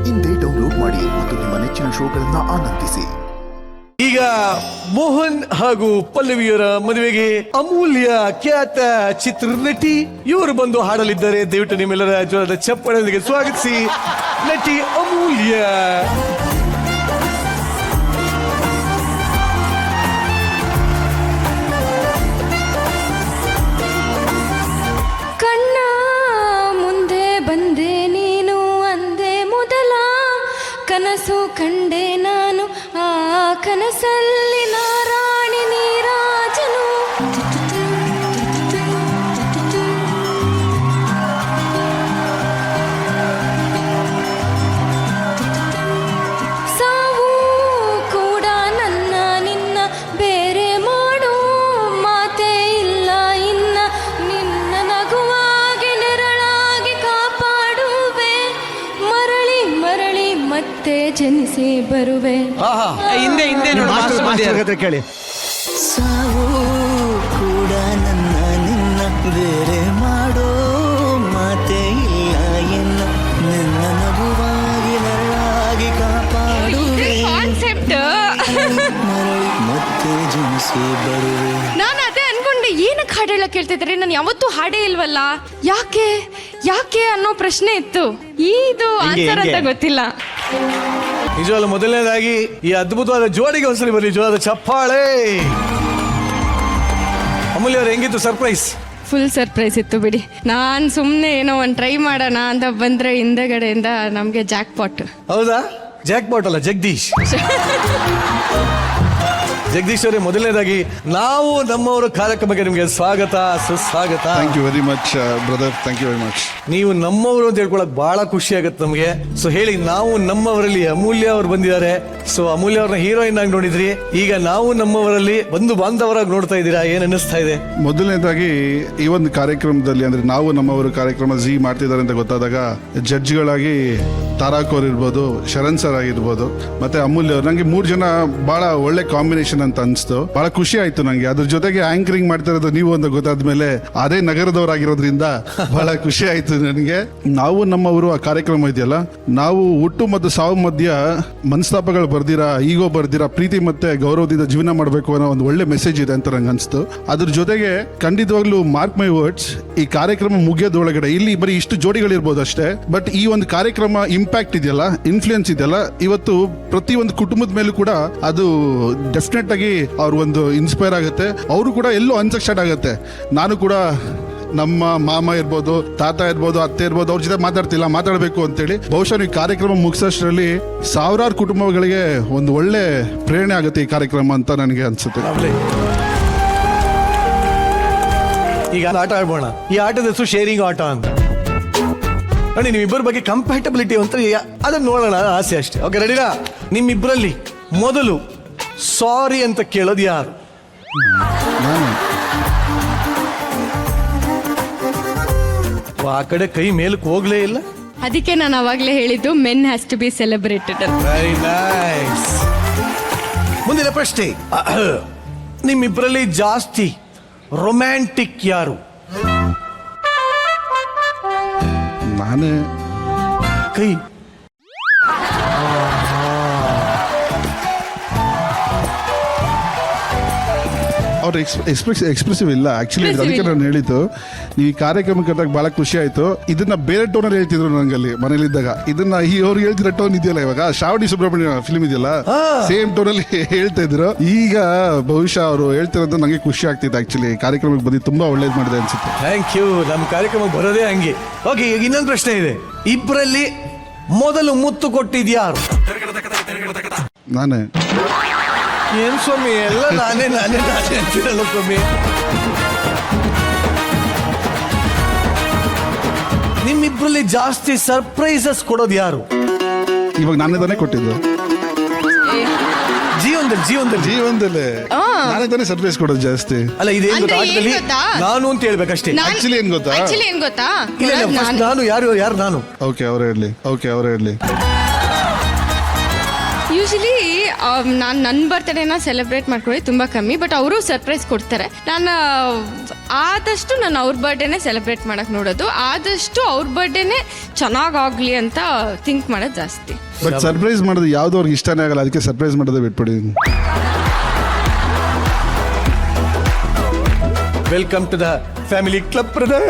ಇಂದೇ ಡೌನ್ಲೋಡ್ ಮಾಡಿ ಮತ್ತು ನಿಮ್ಮ ನೆಚ್ಚಿನ ಶೋಗಳನ್ನ ಆನಂದಿಸಿ. ಈಗ ಮೋಹನ್ ಹಾಗೂ ಪಲ್ಲವಿಯರ ಮದುವೆಗೆ ಅಮೂಲ್ಯ ಖ್ಯಾತ ಚಿತ್ರನಟಿ ಇವರು ಬಂದು ಹಾಡಲಿದ್ದಾರೆ. ದಯವಿಟ್ಟು ನಿಮ್ಮೆಲ್ಲರ ಜೋರದ ಚಪ್ಪಾಳೆಯೊಂದಿಗೆ ಸ್ವಾಗತಿಸಿ ನಟಿ ಅಮೂಲ್ಯ. ಕಣ್ಣ ಮುಂದೆ ಬಂದೆ ನೀನು ಅಂದೆ ಮೊದಲ ಕನಸು ಕಂಡೆ ನಾನು, ಆ ಕನಸಲ್ಲಿ ನಾರಾಣಿ ನೀರಾಜನು. ಸಾವು ಕೂಡ ನನ್ನ ನಿನ್ನ ಬೇರೆ ಮಾಡು ಮಾತೇ ಇಲ್ಲ ಇನ್ನ, ನಿನ್ನ ನಗುವಾಗಿ ನೆರಳಾಗಿ ಕಾಪಾಡುವೆ, ಮರಳಿ ಮರಳಿ ಮತ್ತೆ ಜನಿಸಿ ಬರುವೆ. ಹಿಂದೆ ಕೇಳಿ. ಸಾವು ಕೂಡ ನನ್ನ ನಿನ್ನ ಬೇರೆ ಮಾಡೋ ಮಾತೆ ಇಲ್ಲ ಎನ್ನ, ನಿನ್ನ ನಗುವಾಗಿ ನರಳಾಗಿ ಕಾಪಾಡುವೆ, ಮರಳಿ ಮತ್ತೆ ಜನಿಸಿ ಬರುವೆ. ನಾನು ಅದೇ ಅನ್ಕೊಂಡೆ, ಏನಕ್ಕೆ ಹಾಡು ಹೇಳಕ್ ಹೇಳ್ತಿದ್ದಾರೆ, ನಾನು ಯಾವತ್ತೂ ಹಾಡೇ ಇಲ್ವಲ್ಲ, ಯಾಕೆ ಯಾಕೆ ಅನ್ನೋ ಪ್ರಶ್ನೆ ಇತ್ತು. ಇದು ಆನ್ಸರ್ ಅಂತ ಗೊತ್ತಿಲ್ಲ. ನಿಜವಾಗ್ಲೂ ಮೊದಲನೇದಾಗಿ ಈ ಅದ್ಭುತವಾದ ಜೋಡಿಗೆ ಒಂದ್ಸಲಿ ಬರಲಿ ಜೋರಾದ ಚಪ್ಪಾಳೆ. ಅಮೂಲ್ಯ ಅವ್ರು ಹೆಂಗಿತ್ತು ಸರ್ಪ್ರೈಸ್? ಫುಲ್ ಸರ್ಪ್ರೈಸ್ ಇತ್ತು ಬಿಡಿ. ನಾನು ಸುಮ್ಮನೆ ಏನೋ ಒಂದು ಟ್ರೈ ಮಾಡೋಣ ಅಂತ ಬಂದ್ರೆ ಹಿಂದೆಗಡೆಯಿಂದ ನಮಗೆ ಜಾಕ್ ಪಾಟ್. ಹೌದಾ? ಜಾಕ್ ಪಾಟ್ ಅಲ್ಲ, ಜಗದೀಶ್. ಜಗದೀಶ್ ಅವರೇ, ಮೊದಲನೇದಾಗಿ ನಾವು ನಮ್ಮವರ ಕಾರ್ಯಕ್ರಮಕ್ಕೆ ನಿಮಗೆ ಸ್ವಾಗತ, ಸುಸ್ವಾಗತ. Thank you very much brother, thank you very much. ನೀವು ನಮ್ಮವರು ಅಂತ ಹೇಳ್ಕೊಳಕ್ ಬಹಳ ಖುಷಿ ಆಗುತ್ತೆ ನಮಗೆ. ಸೊ ಹೇಳಿ, ನಾವು ನಮ್ಮವರಲ್ಲಿ ಅಮೂಲ್ಯ ಅವ್ರು ಬಂದಿದ್ದಾರೆ. ಸೊ ಅಮೂಲ್ಯ ಅವ್ರನ್ನ ಹೀರೋಯಿನ್ ಆಗಿ ನೋಡಿದ್ರಿ, ಈಗ ನಾವು ನಮ್ಮವರಲ್ಲಿ ಬಂಧು ಬಾಂಧವರಾಗಿ ನೋಡ್ತಾ ಇದ್ದೀರಾ, ಏನ್ ಅನ್ನಿಸ್ತಾ ಇದೆ? ಮೊದಲನೇದಾಗಿ ಈ ಒಂದು ಕಾರ್ಯಕ್ರಮದಲ್ಲಿ ಅಂದ್ರೆ ನಾವು ನಮ್ಮವರು ಕಾರ್ಯಕ್ರಮ ಜಿ ಮಾಡ್ತಿದ್ದಾರೆ ಅಂತ ಗೊತ್ತಾದಾಗ ಜಡ್ಜ್ಗಳಾಗಿ ತಾರಾಕ್ ಅವ್ರು ಇರ್ಬೋದು, ಶರಣ್ ಸರ್ ಆಗಿರ್ಬೋದು, ಮತ್ತೆ ಅಮೂಲ್ಯ ಅವ್ರು, ನಂಗೆ 3 ಜನ ಬಹಳ ಒಳ್ಳೆ ಕಾಂಬಿನೇಷನ್ ಅಂತ ಅನ್ಸ್ತು. ಬಹಳ ಖುಷಿ ಆಯ್ತು ನಂಗೆ. ಅದ್ರ ಜೊತೆಗೆ ಆಂಕರಿಂಗ್ ಮಾಡ್ತಾ ಇರೋದು ನೀವು ಅಂತ ಗೊತ್ತಾದ್ಮೇಲೆ ಅದೇ ನಗರದವರಾಗಿರೋದ್ರಿಂದ ಬಹಳ ಖುಷಿ ಆಯ್ತು ನನಗೆ. ನಾವು ನಮ್ಮವರು ಆ ಕಾರ್ಯಕ್ರಮ ಇದೆಯಲ್ಲ, ನಾವು ಹುಟ್ಟು ಮತ್ತು ಸಾವು ಮಧ್ಯ ಮನಸ್ತಾಪಗಳು ಬರ್ದಿರಾ, ಈಗೋ ಬರ್ದಿರಾ, ಪ್ರೀತಿ ಮತ್ತೆ ಗೌರವದಿಂದ ಜೀವನ ಮಾಡಬೇಕು ಅನ್ನೋ ಒಂದು ಒಳ್ಳೆ ಮೆಸೇಜ್ ಇದೆ ಅಂತ ನಂಗೆ ಅನ್ಸ್ತು. ಅದ್ರ ಜೊತೆಗೆ ಖಂಡಿತವಾಗ್ಲೂ ಮಾರ್ಕ್ ಮೈ ವರ್ಡ್ಸ್, ಈ ಕಾರ್ಯಕ್ರಮ ಮುಗಿಯೋದ್ರೊಳಗಡೆ ಇಲ್ಲಿ ಬರೀ ಇಷ್ಟು ಜೋಡಿಗಳಿರ್ಬೋದು ಅಷ್ಟೇ, ಬಟ್ ಈ ಒಂದು ಕಾರ್ಯಕ್ರಮ ಇಂಪ್ಯಾಕ್ಟ್ ಇದೆಯಲ್ಲ, ಇನ್ಫ್ಲೂಯೆನ್ಸ್ ಇದೆಯಲ್ಲ, ಇವತ್ತು ಪ್ರತಿ ಒಂದು ಕುಟುಂಬದ ಮೇಲೂ ಕೂಡ ಅದು ಡೆಫಿನೆಟ್ ಆಗಿ ಅವ್ರ ಒಂದು ಇನ್ಸ್ಪೈರ್ ಆಗುತ್ತೆ. ಅವರು ಕೂಡ ಎಲ್ಲೋ ಅನ್ಸಕ್ ಸ್ಟಾರ್ಟ್ ಆಗುತ್ತೆ. ನಾನು ಕೂಡ ನಮ್ಮ ಮಾಮ ಇರ್ಬೋದು, ತಾತ ಇರ್ಬೋದು, ಅತ್ತೆ ಇರ್ಬೋದು, ಅವ್ರ ಜೊತೆ ಮಾತಾಡಬೇಕು ಅಂತೇಳಿ ಬಹುಶಃ ಈ ಕಾರ್ಯಕ್ರಮ ಮುಗಿಸೋಷ್ಟರಲ್ಲಿ ಸಾವಿರಾರು ಕುಟುಂಬಗಳಿಗೆ ಒಂದು ಒಳ್ಳೆ ಪ್ರೇರಣೆ ಆಗುತ್ತೆ ಈ ಕಾರ್ಯಕ್ರಮ ಅಂತ ನನಗೆ ಅನ್ಸುತ್ತೆ. ಈಗ ಆಟ ಆಡ್ಬೋಣ. ಈ ಆಟದ ಹೆಸರು ಶೇರಿಂಗ್ ಆಟ ಅಂತ. ನೋಡಿ, ನಿಮ್ಮಿಬ್ಬರ ಬಗ್ಗೆ ಕಂಪ್ಯಾಟಬಿಲಿಟಿ ಅಂತ ಅದನ್ನ ನೋಡೋಣ, ಆಸೆ ಅಷ್ಟೇ. ಓಕೆ, ರೆಡಿನಾ? ನಿಮ್ಮಿಬ್ಬರಲ್ಲಿ ಮೊದಲು ಸಾರಿ ಅಂತ ಕೇಳೋದು ಯಾರು? ಆ ಕಡೆ ಕೈ ಮೇಲಕ್ಕೆ ಹೋಗ್ಲೇ ಇಲ್ಲ. ಅದಕ್ಕೆ ನಾನು ಅವಾಗಲೇ ಹೇಳಿದ್ದು, men has to be celebrated. Very nice. ಮುಂದಿನ ಪ್ರಶ್ನೆ, ನಿಮ್ಮಿಬ್ಬರಲ್ಲಿ ಜಾಸ್ತಿ ರೊಮ್ಯಾಂಟಿಕ್ ಯಾರು? ನಾನೇ. ಕೈ ಅವ್ರು ಎಕ್ಸ್ಪ್ರೆಸಿವ್ ಇಲ್ಲ ಆಕ್ಚುಲಿ. ಅದಕ್ಕೆ ನಾನು ಹೇಳಿದ್ದು, ನೀವು ಈ ಕಾರ್ಯಕ್ರಮಕ್ಕೆ ಕರೆದಾಗ ಬಹಳ ಖುಷಿ ಆಯ್ತು. ಇದನ್ನ ಬೇರೆ ಟೋನಲ್ಲಿ ಹೇಳ್ತಿದ್ರು ನಂಗಲ್ಲಿ ಮನೇಲಿದ್ದಾಗ. ಇದನ್ನ ಅವ್ರು ಹೇಳ್ತಿರೋ ಟೋನ್ ಇದೆಯಲ್ಲ, ಇವಾಗ ಶ್ರಾವಣಿ ಸುಬ್ರಹ್ಮಣ್ಯ ಫಿಲ್ಮ್ ಇದೆಯಲ್ಲ, ಸೇಮ್ ಟೋನಲ್ಲಿ ಹೇಳ್ತಾ ಇದ್ರು. ಈಗ ಬಹುಶಃ ಅವರು ಹೇಳ್ತಿರೋದು ನಂಗೆ ಖುಷಿ ಆಗ್ತಿತ್ತು. ಆಕ್ಚುಲಿ ಕಾರ್ಯಕ್ರಮಕ್ಕೆ ಬಂದು ತುಂಬಾ ಒಳ್ಳೇದು ಮಾಡಿದೆ ಅನ್ಸುತ್ತೆ. Thank you. ನಮ್ಮ ಕಾರ್ಯಕ್ರಮಕ್ಕೆ ಬರೋದೇ ಹಂಗೆ. ಓಕೆ, ಈಗ ಇನ್ನೊಂದು ಪ್ರಶ್ನೆ ಇದೆ. ಇಬ್ಬರಲ್ಲಿ ಮೊದಲು ಮುತ್ತು ಕೊಟ್ಟಿದ್ಯಾರು? ನಾನೇ. ಏನ್ ಸ್ವಾಮಿ, ಎಲ್ಲ ನಾನೇ ಅಂತೀರಲ್ಲ ಸ್ವಾಮಿ. ನಿಮ್ಮಿಬ್ಬರಲ್ಲಿ ಜಾಸ್ತಿ ಸರ್ಪ್ರೈಸಸ್ ಕೊಡೋದು ಯಾರು? ಇವಾಗ ನಾನೇ ತಾನೇ ಕೊಟ್ಟಿದ್ದು. ಜೀವನದಲ್ಲಿ ನಾನೇ ತಾನೇ ಸರ್ಪ್ರೈಸ್ ಕೊಡೋದು ಜಾಸ್ತಿ. ಅಲ್ಲ, ಇದೇನು ಆಟದಲ್ಲಿ ನಾನು ಅಂತ ಹೇಳ್ಬೇಕಷ್ಟೇ. ಆಕ್ಚುಲಿ ಏನ್ ಗೊತ್ತಾ, ನಾನು ಯಾರು ನಾನು. ಓಕೆ, ಅವ್ರು ಹೇಳಿ. ಯೂಶಲಿ ನಾನು ನನ್ನ ಬರ್ತ್ಡೇನ ಸೆಲೆಬ್ರೇಟ್ ಮಾಡ್ಕೊಳ್ಳಿ ತುಂಬ ಕಮ್ಮಿ, ಬಟ್ ಅವರು ಸರ್ಪ್ರೈಸ್ ಕೊಡ್ತಾರೆ. ನಾನು ಆದಷ್ಟು ನಾನು ಅವ್ರ ಬರ್ಡೇನೆ ಸೆಲೆಬ್ರೇಟ್ ಮಾಡಕ್ಕೆ ನೋಡೋದು, ಆದಷ್ಟು ಅವ್ರ ಬರ್ಡೇನೆ ಚೆನ್ನಾಗಾಗಲಿ ಅಂತ ಥಿಂಕ್ ಮಾಡೋದು ಜಾಸ್ತಿ. ಬಟ್ ಸರ್ಪ್ರೈಸ್ ಮಾಡೋದು ಯಾವ್ದು ಅವ್ರಿಗೆ ಇಷ್ಟನೇ ಆಗಲ್ಲ, ಅದಕ್ಕೆ ಸರ್ಪ್ರೈಸ್ ಮಾಡೋದೇ ಬಿಟ್ಬಿಡಿ. Welcome to the family club brother.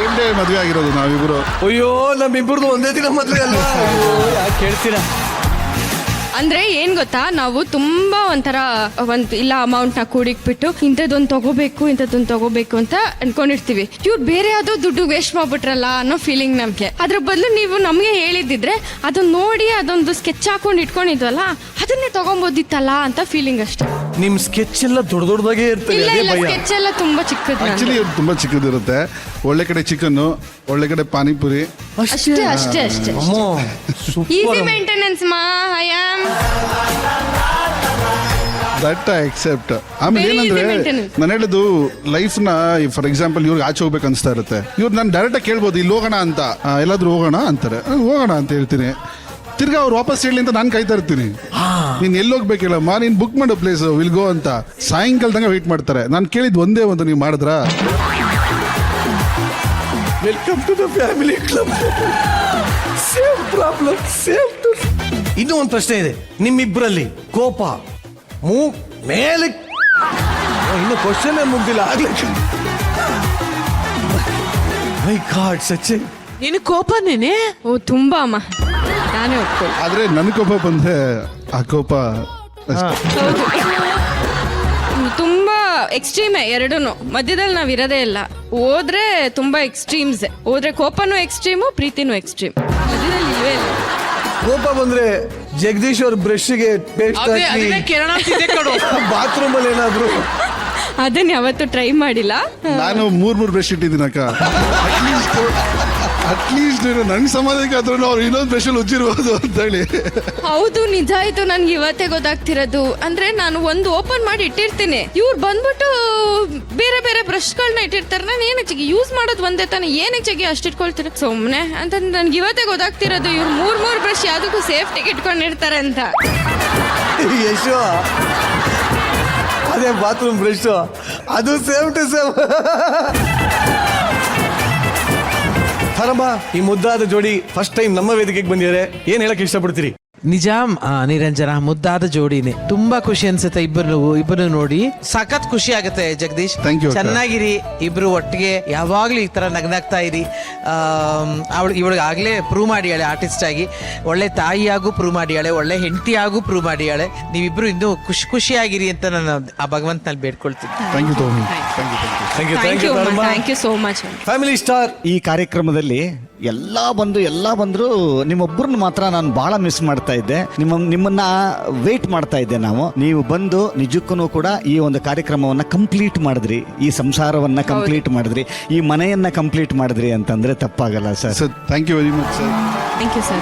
ಏನೇ ಮದುವೆ ಆಗಿರೋದು ನಾವಿಬ್ರು. ಅಯ್ಯೋ ನಮ್ಮಿಬ್ಬರದು ಒಂದೇ ದಿನ ಮದುವೆ ಅಲ್ವಾ? ಯಾಕೆ ಹೇಳ್ತೀರಾ? ಅಂದ್ರೆ ಏನ್ ಗೊತ್ತಾ, ನಾವು ತುಂಬಾ ಒಂಥರ ಇಲ್ಲ ಅಮೌಂಟ್ನ ಕೂಡಿಕ್ಬಿಟ್ಟು ಇಂಥದ್ದೊಂದು ತಗೋಬೇಕು ಅಂತ ಅನ್ಕೊಂಡಿರ್ತೀವಿ. ಇವ್ರು ಬೇರೆ ಯಾವ್ದೋ ದುಡ್ಡು ವೇಸ್ಟ್ ಮಾಡ್ಬಿಟ್ರಲ್ಲ ಅನ್ನೋ ಫೀಲಿಂಗ್ ನಮ್ಗೆ. ಅದ್ರ ಬದಲು ನೀವು ನಮ್ಗೆ ಹೇಳಿದಿದ್ರೆ ಅದನ್ನ ನೋಡಿ ಅದೊಂದು ಸ್ಕೆಚ್ ಹಾಕೊಂಡು ಇಟ್ಕೊಂಡಿದ್ವಲ್ಲ ಅದನ್ನೇ ತಗೊಂಬೋದಿತ್ತಲ್ಲ ಅಂತ ಫೀಲಿಂಗ್ ಅಷ್ಟೇ. ನಿಮ್ ಸ್ಕೆಚ್ ಎಲ್ಲ ದೊಡ್ಡದಾಗೆ ಇರ್ತದೆ. ಇಲ್ಲ ಅದೇ ಇಲ್ಲ, ಭಯ. ಸ್ಕೆಚ್ ಎಲ್ಲ ತುಂಬಾ ಚಿಕ್ಕದು. ಆಕ್ಚುಲಿ ಇವ್ರು ತುಂಬಾ ಚಿಕ್ಕದಿರುತ್ತೆ. ಒಳ್ಳೆ ಕಡೆ ಚಿಕನ್, ಒಳ್ಳೆ ಕಡೆ ಪಾನಿಪುರಿ. ಅಷ್ಟೇ ಅಷ್ಟೇ ಅಷ್ಟೇ. ಅಮ್ಮೋ, ಈಸಿ ಸೂಪರ್. ಮೇಂಟೆನೆನ್ಸ್ ಮಾ I am that I except. ಆಮೇಲೆ Very easy ಏನಂದ್ರೆ maintenance. ನಾನು ಹೇಳಿದ್ದು ಲೈಫ್ನ ಫಾರ್ ಎಕ್ಸಾಂಪಲ್ ಇವ್ರಿಗೆ ಆಚೆ ಹೋಗ್ಬೇಕು ಅನಿಸ್ತಾ ಇರುತ್ತೆ. ಇವ್ರು ನಾನು ಡೈರೆಕ್ಟಾಗಿ ಕೇಳ್ಬೋದು ಇಲ್ಲಿ ಹೋಗೋಣ ಅಂತ, ಎಲ್ಲಾದ್ರೂ ಹೋಗೋಣ ಅಂತಾರೆ, ಹೋಗೋಣ ಅಂತ ಹೇಳ್ತೀನಿ. ತಿರ್ಗಾ ಅವ್ರು ವಾಪಸ್ ಹೇಳಿ ಅಂತ ನಾನು ಕಾಯ್ತಾ ಇರ್ತೀನಿ. ನೀನ್ ಎಲ್ಲಿ ಹೋಗ್ಬೇಕು ಹೇಳಮ್ಮ, ನೀನ್ ಬುಕ್ ಮಾಡೋ ಪ್ಲೇಸ್ ವಿಲ್ ಗೋ ಅಂತ. ಸಾಯಂಕಾಲ ತನಕ ವೆಯ್ಟ್ ಮಾಡ್ತಾರೆ. ನಾನು ಕೇಳಿದ್ ಒಂದೇ ಒಂದು, ನೀವು ಮಾಡಿದ್ರಾ? Welcome to the family club. Same problem, same to. ಇನ್ನೂ ಒಂದು ಪ್ರಶ್ನೆ ಇದೆ ನಿಮ್ಮಿಬ್ಬರಲ್ಲಿ. ಕೋಪ ಮೇಲೆ ಇನ್ನು ಕ್ವಶನ್ ಮುಗ್ದಿಲ್ಲ ಆಗ್ಲಿ. ಮೈ ಗಾಡ್ ಸಚಿನ್, ನಿನ್ ಕೋಪನೇನೆ? ಓ ತುಂಬಾ ಅಮ್ಮ, ನಾನೇ ಒಪ್ಕೊಳ್ಳಿ. ಆದ್ರೆ ನನ್ ಕೋಪ ಬಂದ್ರೆ ಆ ಕೋಪ ಅಷ್ಟೇ. ತುಂಬಾ ಎಕ್ಸ್ಟ್ರೀಮೇ ಎರಡೂನು. ಮಧ್ಯದಲ್ಲಿ ನಾವ್ ಇರೋದೇ ಇಲ್ಲ. ಹೋದ್ರೆ ತುಂಬಾ ಎಕ್ಸ್ಟ್ರೀಮ್ಸ್. ಹೋದ್ರೆ ಕೋಪನೂ ಎಕ್ಸ್ಟ್ರೀಮು, ಪ್ರೀತಿನೂ ಎಕ್ಸ್ಟ್ರೀಮ್. ಮಧ್ಯದಲ್ಲಿ ಇಲ್ವೇ ಇಲ್ಲ. ಕೋಪ ಬಂದ್ರೆ ಜಗದೀಶ್ ಅವ್ರ ಬ್ರಷ್ಗೆ ಪೇಸ್ಟ್ ಅದೇ ಹಾಕಿ ಅದನ್ನೇ ಕೇಳೋಣ ಅಂತಿದ್ದೆ ಕಣೋ. ಬಾತ್ರೂಮ್ ಅಲ್ಲಿ ಏನಾದ್ರು. ಅದನ್ನ ಯಾವತ್ತೂ ಟ್ರೈ ಮಾಡಿಲ್ಲ. ನಾನು ಮೂರ್ ಬ್ರಷ್ ಇಟ್ಟಿದ್ದೀನಿ ಅಕ್ಕ. ಅಟ್ಲೀಸ್ಟ್ ನಂಗೆ ಸಮಾಧಾನಕ್ಕೆ ಆದ್ರೂ ಅವ್ರು ಇನ್ನೊಂದು ಬ್ರಷಲ್ಲಿ ಉಜ್ಜಿರ್ಬೋದು ಅಂತ ಹೇಳಿ. ಹೌದು, ನಿಜ ಆಯ್ತು. ನನ್ಗೆ ಇವತ್ತೇ ಗೊತ್ತಾಗ್ತಿರೋದು. ಅಂದ್ರೆ ನಾನು ಒಂದು ಓಪನ್ ಮಾಡಿ ಇಟ್ಟಿರ್ತೀನಿ, ಇವ್ರು ಬಂದ್ಬಿಟ್ಟು ಬೇರೆ ಬೇರೆ ಬ್ರಷ್ಗಳನ್ನ ಇಟ್ಟಿರ್ತಾರೆ. ನಾನು ಏನಕ್ಕೆ ಯೂಸ್ ಮಾಡೋದು ಒಂದೇ ತಾನೆ, ಏನಕ್ಕೆ ಅಷ್ಟು ಇಟ್ಕೊಳ್ತೀರ ಸುಮ್ಮನೆ ಅಂತ ನನ್ಗೆ ಇವತ್ತೇ ಗೊತ್ತಾಗ್ತಿರೋದು. ಇವ್ರು ಮೂರ್ ಬ್ರಷ್ ಯಾವ್ದಕ್ಕೂ ಸೇಫ್ಟಿಗೆ ಇಟ್ಕೊಂಡಿರ್ತಾರೆ ಅಂತ. ಯಶೋ, ಅದೇ ಬಾತ್ರೂಮ್ ಬ್ರಷ್, ಅದು ಸೇಮ್ ಟು ಸೇಮ್. ಹರಮ್ಮ, ಈ ಮುದ್ದಾದ ಜೋಡಿ ಫಸ್ಟ್ ಟೈಮ್ ನಮ್ಮ ವೇದಿಕೆಗೆ ಬಂದಿದ್ದಾರೆ, ಏನ್ ಹೇಳಕ್ ಇಷ್ಟಪಡ್ತೀರಿ? ನಿಜ ನಿರಂಜನ, ಮುದ್ದಾದ ಜೋಡಿನೇ. ತುಂಬಾ ಖುಷಿ ಅನ್ಸುತ್ತೆ ಇಬ್ಬರು ನೋಡಿ. ಸಖತ್ ಖುಷಿ ಆಗುತ್ತೆ ಜಗದೀಶ್. Thank you, ಅಕ್ಕ. ಚೆನ್ನಾಗಿರಿ ಇಬ್ರು ಒಟ್ಟಿಗೆ, ಯಾವಾಗ್ಲೂ ಈ ತರ ನಗ್ನಾಗ್ತಾ ಇರಿ. ಇವಳಿಗೆ ಆಗ್ಲೇ ಪ್ರೂವ್ ಮಾಡಿಯಾಳೆ ಆರ್ಟಿಸ್ಟ್ ಆಗಿ, ಒಳ್ಳೆ ತಾಯಿಯಾಗೂ ಪ್ರೂವ್ ಮಾಡಿಯಾಳೆ, ಒಳ್ಳೆ ಹೆಂಡತಿಯಾಗೂ ಪ್ರೂವ್ ಮಾಡಿಯಾಳೆ. ನೀವಿಬ್ರು ಇನ್ನೂ ಖುಷಿಯಾಗಿರಿ ಅಂತ ನಾನು ಆ ಭಗವಂತನಲ್ಲಿ ಬೇಡ್ಕೊಳ್ತೀನಿ. ಥ್ಯಾಂಕ್ ಯು ತೋಮಿ. Thank you so much. Family Star ಈ ಕಾರ್ಯಕ್ರಮದಲ್ಲಿ ಎಲ್ಲ ಬಂದ್ರು ನಿಮ್ಮೊಬ್ಬರನ್ನ ಮಾತ್ರ ನಾನು ಬಹಳ ಮಿಸ್ ಮಾಡ್ತಾ ಇದ್ದೆ. ನಿಮ್ಮನ್ನ ವೇಟ್ ಮಾಡ್ತಾ ಇದ್ದೆ. ನೀವು ಬಂದು ನಿಜಕ್ಕೂ ಕೂಡ ಈ ಒಂದು ಕಾರ್ಯಕ್ರಮವನ್ನ ಕಂಪ್ಲೀಟ್ ಮಾಡಿದ್ರಿ, ಈ ಸಂಸಾರವನ್ನ ಕಂಪ್ಲೀಟ್ ಮಾಡಿದ್ರಿ, ಈ ಮನೆಯನ್ನ ಕಂಪ್ಲೀಟ್ ಮಾಡಿದ್ರಿ ಅಂತಂದ್ರೆ ತಪ್ಪಾಗಲ್ಲ sir. Sir thank you very much sir. Thank you sir.